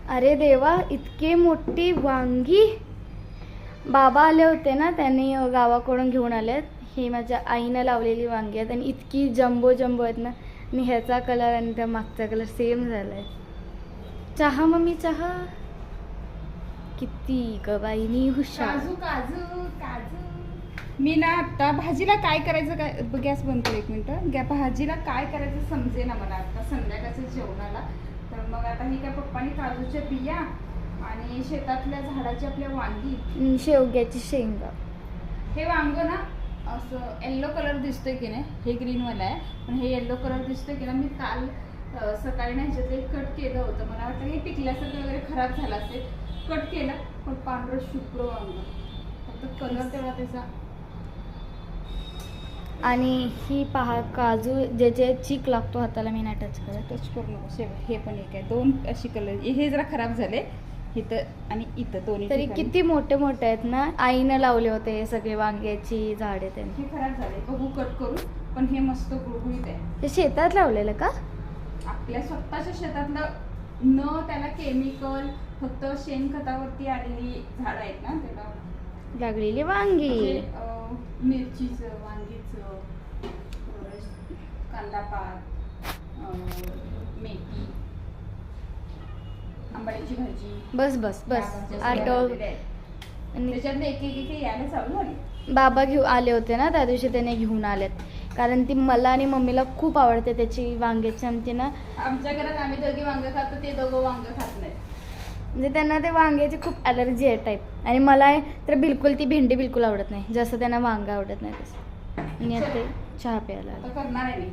अरे देवा, इतके मोठी वांगी. बाबा आले होते ना, त्यांनी गावाकडून घेऊन आलेत. ही माझ्या आईनं लावलेली वांगी आहेत आणि इतकी जम्बो जम्बो आहेत ना. आणि ह्याचा कलर आणि त्या मागचा कलर सेम झालाय. चहा मम्मी चहा. किती ग बाईनी हुशार. काजू काजू काजू. मी ना आता भाजीला काय करायचं, काय गॅस बंद कर एक मिनिट. भाजीला काय करायचं समजे ना मला आता संध्याकाळच्या जेवणाला. तर मग आता ही काय पप्पानी काजूच्या बिया आणि शेतातल्या झाडाची आपल्या वांगी, शेवग्याची शेंगा. हे वांग ना असं येल्लो कलर दिसतोय की नाही, हे ग्रीनवाला आहे पण हे येल्लो कलर दिसतोय की ना. मी काल सकाळी ना ह्याच्यात कट केलं होतं. मला वाटतं हे पिकल्यासारखं वगैरे खराब झालं असेल. कट केलं पण पांढरं शुभ्र वांग, फक्त कलर तेवढा त्याचा. आणि ही पहा काजू, जे जे चीक लागतो हाताला, मी नाही टच करत. टच करू नको. हे पण एक आहे, दोन अशी कलर. हे जरा खराब झाले इथं आणि इथं दोन्ही तरी ठिकाणी. किती मोठे मोठे आहेत ना. आईनं लावले होते हे सगळे वांग्याची झाडे. त्यांनी हे खराब झाले, बघू कट करून. पण हे मस्त गुळगुळीत आहे. ते शेतात लावलेलं का? आपल्या स्वतःच्या शेतातलं, न त्याला केमिकल, फक्त शेणखतावरती आलेली झाड आहेत ना. त्याला लागलेली वांगी. मिरचीचं, वांगीचं, कांदापात, मेथी, आंबाड्याची भाजी. बस बस बस आठव. त्याच्यातले एक एक यायला चालू झाली. बाबा आले होते ना त्या दिवशी, त्याने घेऊन आलेत. कारण ती मला आणि मम्मीला खूप आवडते त्याची वांग्याची आमची ना. आमच्या घरात आम्ही दोघी वांग खातो, ते दोघं वांग खात नाही. म्हणजे त्यांना ते वांग्याची खूप ॲलर्जी आहे टाईप. आणि मला तर बिलकुल ती भेंडी बिलकुल आवडत नाही, जसं त्यांना वांग आवडत नाही तसं. आणि आता ते चहा प्यायला आता करणार आहे मी.